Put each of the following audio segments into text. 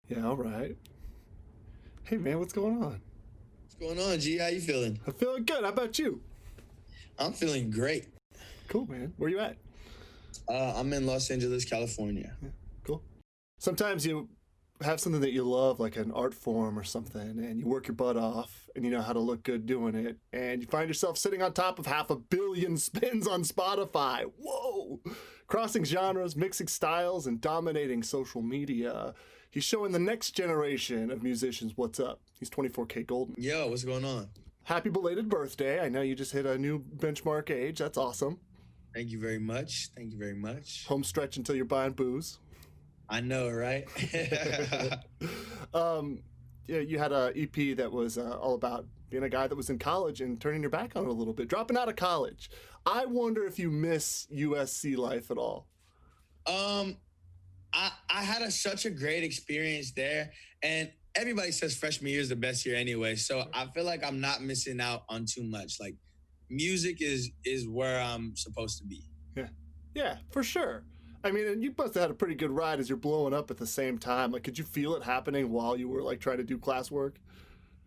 Yeah, all right. Hey, man, what's going on? What's going on, G? How you feeling? I'm feeling good. How about you? I'm feeling great. Cool, man. Where you at? I'm in Los Angeles, California. Yeah, cool. Sometimes you have something that you love, like an art form or something, and you work your butt off, and you know how to look good doing it, and you find yourself sitting on top of 500,000,000 spins on Spotify. Whoa! Crossing genres, mixing styles, and dominating social media. He's showing the next generation of musicians what's up. He's 24kGoldn. Yo, what's going on? Happy belated birthday. I know you just hit a new benchmark age. That's awesome. Thank you very much. Thank you very much. Home stretch until you're buying booze. I know, right? Yeah, you had a EP that was all about being a guy that was in college and turning your back on it a little bit, dropping out of college. I wonder if you miss USC life at all. I had such a great experience there, and everybody says freshman year is the best year anyway. So I feel like I'm not missing out on too much. Like, music is where I'm supposed to be. Yeah, for sure. I mean, and you must have had a pretty good ride as you're blowing up at the same time. Like, could you feel it happening while you were like trying to do classwork?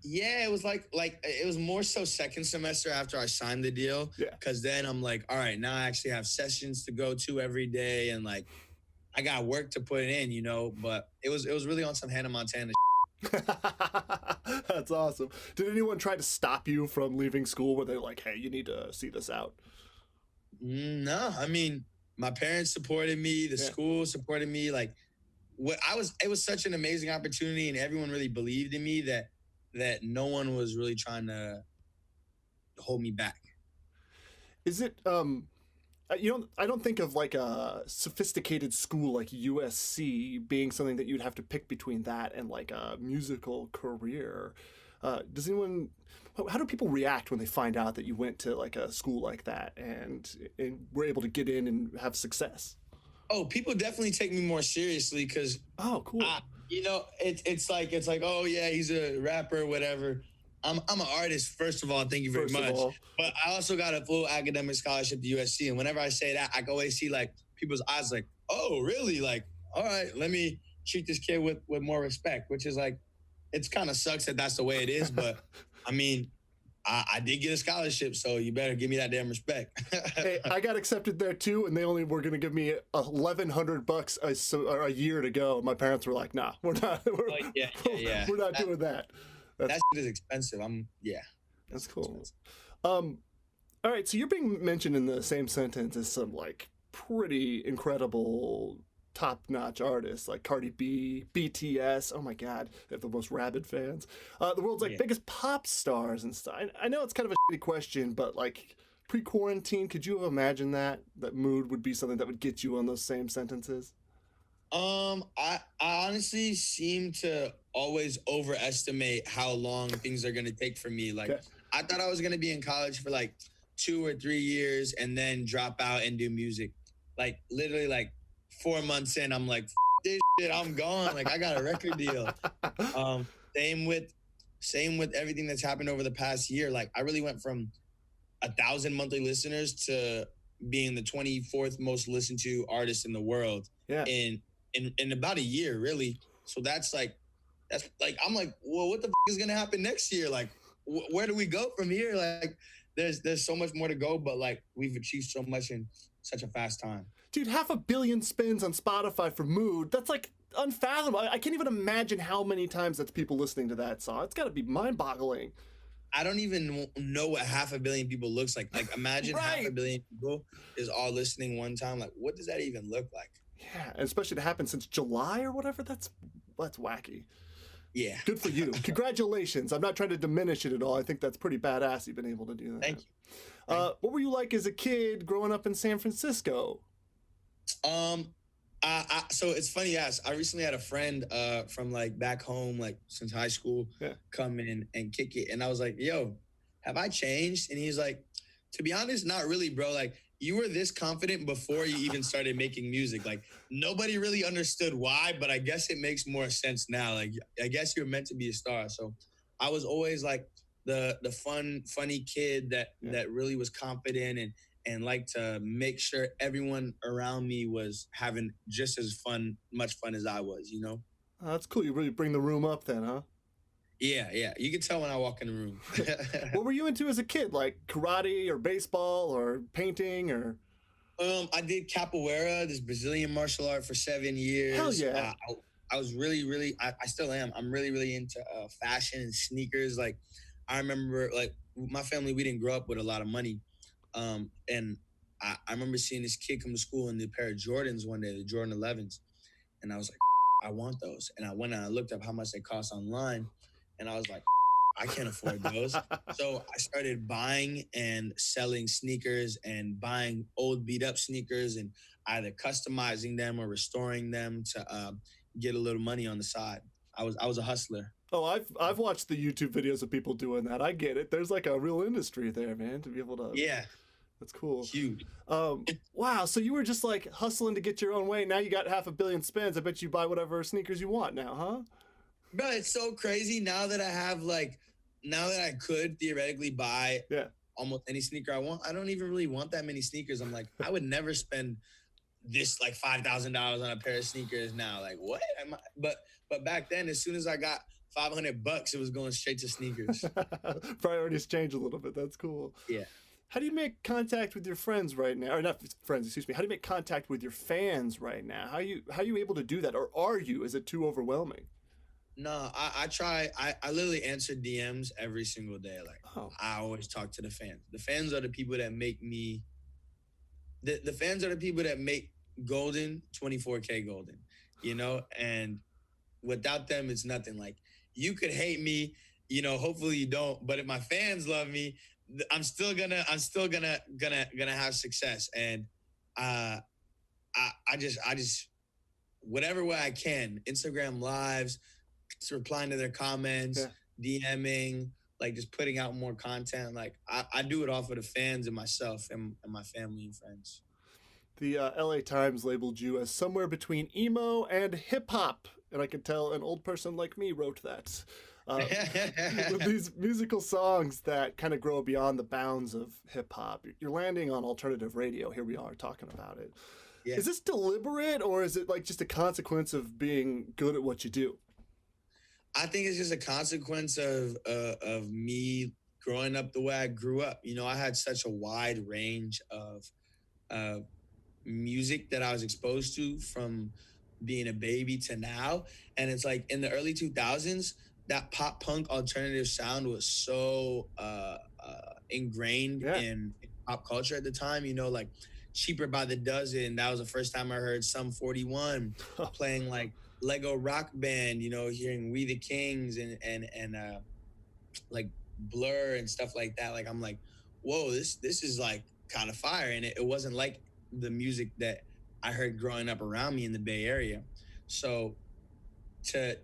Yeah, it was like it was more so second semester after I signed the deal. Yeah. Because then I'm like, all right, now I actually have sessions to go to every day, and like I got work to put in, you know. But it was really on some Hannah Montana. That's awesome. Did anyone try to stop you from leaving school? Were they like, hey, you need to see this out? No, I mean, my parents supported me, the school supported me. Like, it was such an amazing opportunity, and everyone really believed in me that no one was really trying to hold me back. Is it I don't think of like a sophisticated school like USC being something that you'd have to pick between that and like a musical career. Does anyone? How do people react when they find out that you went to like a school like that and were able to get in and have success? Oh, people definitely take me more seriously because cool. It's like oh yeah, he's a rapper, whatever. I'm an artist, first of all. Thank you very much. But I also got a full academic scholarship to USC, and whenever I say that, I can always see like people's eyes, like, oh really? Like, all right, let me treat this kid with more respect. Which is like, it's kind of sucks that that's the way it is, but I mean, I did get a scholarship, so you better give me that damn respect. Hey, I got accepted there too, and they only were going to give me $1,100 a year to go. My parents were like, "Nah, we're not. We're not doing that." That shit is expensive. That's cool. All right, so you're being mentioned in the same sentence as some like pretty incredible top-notch artists like Cardi B, BTS. Oh my God, they have the most rabid fans. The world's like biggest pop stars and stuff. I know it's kind of a shitty question, but like pre-quarantine, could you have imagined that mood would be something that would get you on those same sentences? I honestly seem to always overestimate how long things are gonna take for me. Like, I thought I was gonna be in college for like 2 or 3 years and then drop out and do music. Like, literally, like 4 months in, I'm like, this shit, I'm gone. Like, I got a record deal. Same with everything that's happened over the past year. Like, I really went from 1,000 monthly listeners to being the 24th most listened to artist in the world in about a year, really. So that's like, I'm like, well, what the is gonna happen next year? Like, where do we go from here? Like, there's so much more to go, but like, we've achieved so much in such a fast time. Dude, 500,000,000 spins on Spotify for Mood. That's like unfathomable. I can't even imagine how many times that's people listening to that song. It's got to be mind-boggling. I don't even know what 500 million people looks like. Like, imagine 500 million people is all listening one time. Like, what does that even look like? Yeah, and especially to happen since July or whatever. That's wacky. Yeah. Good for you. Congratulations. I'm not trying to diminish it at all. I think that's pretty badass you've been able to do that. Thank you. What were you like as a kid growing up in San Francisco? So it's funny you ask. I recently had a friend from like back home, like since high school, come in and kick it. And I was like, yo, have I changed? And he's like, to be honest, not really, bro. Like, you were this confident before you even started making music. Like, nobody really understood why, but I guess it makes more sense now. Like, I guess you're meant to be a star. So I was always like the funny kid that really was confident and liked to make sure everyone around me was having just as much fun as I was, you know? Oh, that's cool. You really bring the room up then, huh? Yeah. You can tell when I walk in the room. What were you into as a kid? Like karate or baseball or painting or? I did capoeira, this Brazilian martial art, for 7 Hell years. yeah. I was really, I still am. I'm really into fashion and sneakers. Like, I remember, like, my family, we didn't grow up with a lot of money. And I remember seeing this kid come to school in the pair of Jordans one day, the Jordan 11s. And I was like, I want those. And I went and I looked up how much they cost online. And I was like, I can't afford those. So I started buying and selling sneakers and buying old beat up sneakers and either customizing them or restoring them to get a little money on the side. I was a hustler. Oh, I've watched the YouTube videos of people doing that. I get it. There's like a real industry there, man, to be able to. Yeah, That's cool. huge. Wow. So you were just like hustling to get your own way. Now you got 500 million spins. I bet you buy whatever sneakers you want now, huh? Bro, it's so crazy now that I have now that I could theoretically buy Yeah. almost any sneaker I want. I don't even really want that many sneakers. I'm like, I would never spend this like $5,000 on a pair of sneakers now. Like, what? But back then, as soon as I got $500, it was going straight to sneakers. Priorities change a little bit. That's cool. Yeah. How do you make contact with your friends right now? Or not friends, excuse me. How do you make contact with your fans right now? How are you able to do that? Or are you? Is it too overwhelming? No, I try. I literally answer DMs every single day. Like, Oh. I always talk to the fans. The fans are the people that make me. The fans are the people that make Golden 24kGoldn. And without them, it's nothing. Like, you could hate me. Hopefully you don't. But if my fans love me, I'm still gonna have success. And I just whatever way I can, Instagram lives, replying to their comments, DMing, like just putting out more content. Like, I do it all for the fans and myself and my family and friends. The LA Times labeled you as somewhere between emo and hip hop. And I can tell an old person like me wrote that. With these musical songs that kind of grow beyond the bounds of hip hop, you're landing on alternative radio. Here we are talking about it. Yeah. Is this deliberate, or is it like just a consequence of being good at what you do? I think it's just a consequence of me growing up the way I grew up. I had such a wide range of music that I was exposed to from being a baby to now. And it's like in the early 2000s, that pop punk alternative sound was so ingrained in pop culture at the time. Like Cheaper by the Dozen. That was the first time I heard Sum 41 playing like Lego Rock Band, hearing We the Kings and like Blur and stuff like that. Like, I'm like, whoa, this is like kind of fire. And it wasn't like the music that I heard growing up around me in the Bay Area. So to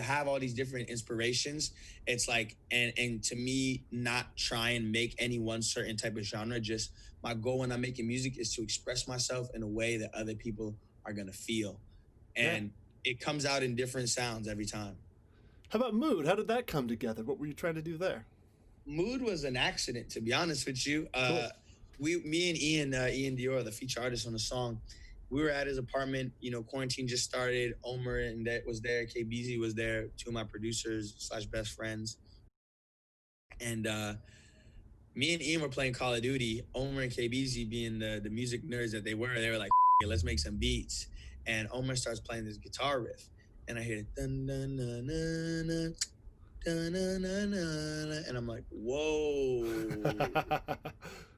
have all these different inspirations, it's like, and to me, not try and make any one certain type of genre. Just my goal when I'm making music is to express myself in a way that other people are gonna feel. And it comes out in different sounds every time. How about Mood? How did that come together? What were you trying to do there? Mood was an accident, to be honest with you. Cool. Me and Ian Dior, the feature artist on the song, we were at his apartment. Quarantine just started. Omer and that was there. KBZ was there. Two of my producers / best friends. And me and Ian were playing Call of Duty. Omer and KBZ, being the music nerds that they were like, let's make some beats. And Omer starts playing this guitar riff, and I hear dun dun dun dun dun dun dun dun, and I'm like, whoa.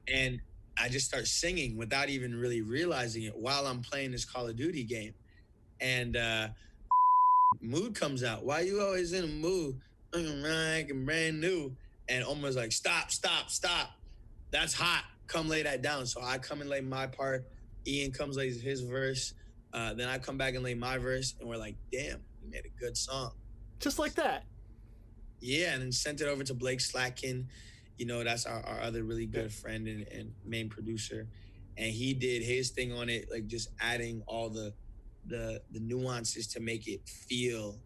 And I just start singing without even really realizing it while I'm playing this Call of Duty game. And Mood comes out. Why you always in a mood? I'm brand new. And Omer's like, stop. That's hot. Come lay that down. So I come and lay my part. Ian comes, lays his verse. Then I come back and lay my verse. And we're like, damn, we made a good song. Just like that. Yeah, and then sent it over to Blake Slatkin. That's our other really good friend and main producer. And he did his thing on it, like just adding all the nuances to make it feel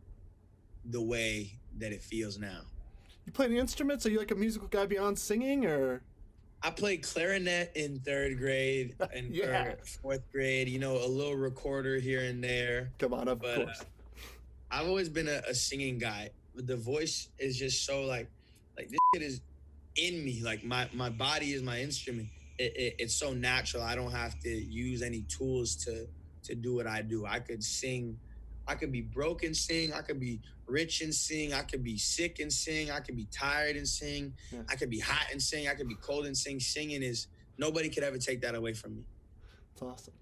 the way that it feels now. You play any instruments? Are you like a musical guy beyond singing, or? I played clarinet in 3rd grade and 4th grade, a little recorder here and there. Come on, of course. I've always been a singing guy. The voice is just so like this shit is in me. Like my body is my instrument. It's so natural. I don't have to use any tools to do what I do. I could sing. I could be broke and sing. I could be rich and sing. I could be sick and sing. I could be tired and sing. Yeah. I could be hot and sing. I could be cold and sing. Singing is nobody could ever take that away from me. It's awesome.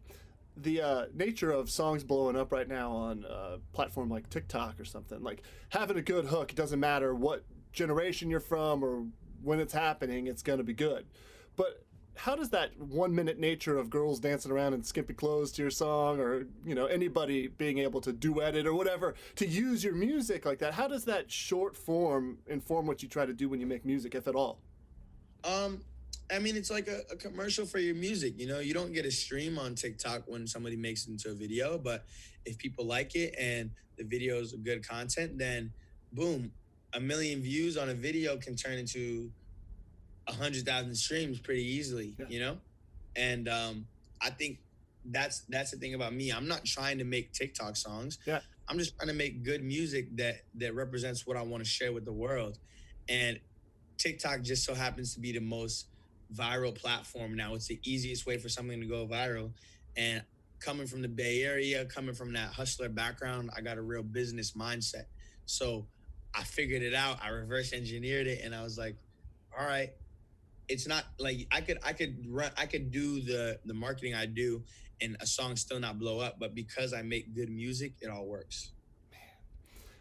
The nature of songs blowing up right now on a platform like TikTok or something, like having a good hook, it doesn't matter what generation you're from or when it's happening, it's going to be good. But how does that 1 minute nature of girls dancing around in skimpy clothes to your song, or anybody being able to duet it or whatever, to use your music like that, how does that short form inform what you try to do when you make music, if at all? I mean, it's like a commercial for your music. You don't get a stream on TikTok when somebody makes it into a video, but if people like it and the video is good content, then boom, 1 million views on a video can turn into 100,000 streams pretty easily, Yeah. And I think that's the thing about me. I'm not trying to make TikTok songs. Yeah. I'm just trying to make good music that represents what I want to share with the world. And TikTok just so happens to be the most viral platform now. It's the easiest way for something to go viral. And coming from the Bay Area, coming from that hustler background, I got a real business mindset. So I figured it out. I reverse engineered it, and I was like, all right, it's not like I could do the marketing I do and a song still not blow up, but because I make good music, it all works.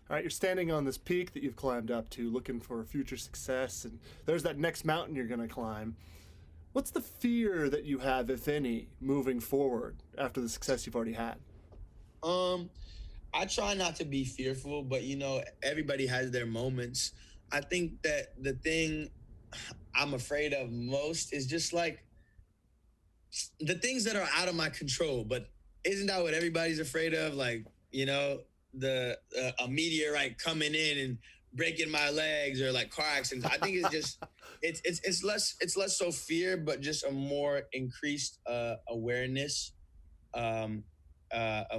All right, you're standing on this peak that you've climbed up to, looking for future success, and there's that next mountain you're going to climb. What's the fear that you have, if any, moving forward after the success you've already had? I try not to be fearful, but everybody has their moments. I think that the thing I'm afraid of most is just like the things that are out of my control. But isn't that what everybody's afraid of? Like, the a meteorite coming in and breaking my legs, or like car accidents. I think it's just it's less so fear, but just a more increased awareness of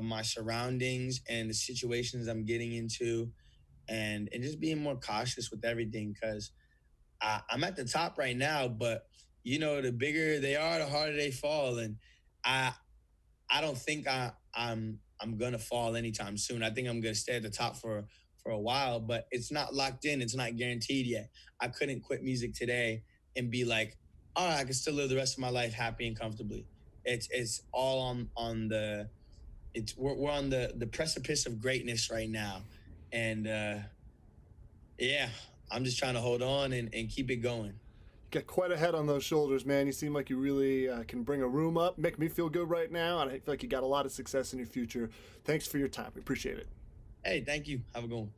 my surroundings and the situations I'm getting into, and just being more cautious with everything, because I'm at the top right now, but the bigger they are, the harder they fall, and I I don't think I'm gonna fall anytime soon. I think I'm gonna stay at the top for a while, but it's not locked in. It's not guaranteed yet. I couldn't quit music today and be like, all right, I can still live the rest of my life happy and comfortably. It's all on the we're on the precipice of greatness right now, and yeah, I'm just trying to hold on and keep it going. Got quite a head on those shoulders, man. You seem like you really can bring a room up, make me feel good right now, and I feel like you got a lot of success in your future. Thanks for your time. We appreciate it. Hey, thank you. Have a good one.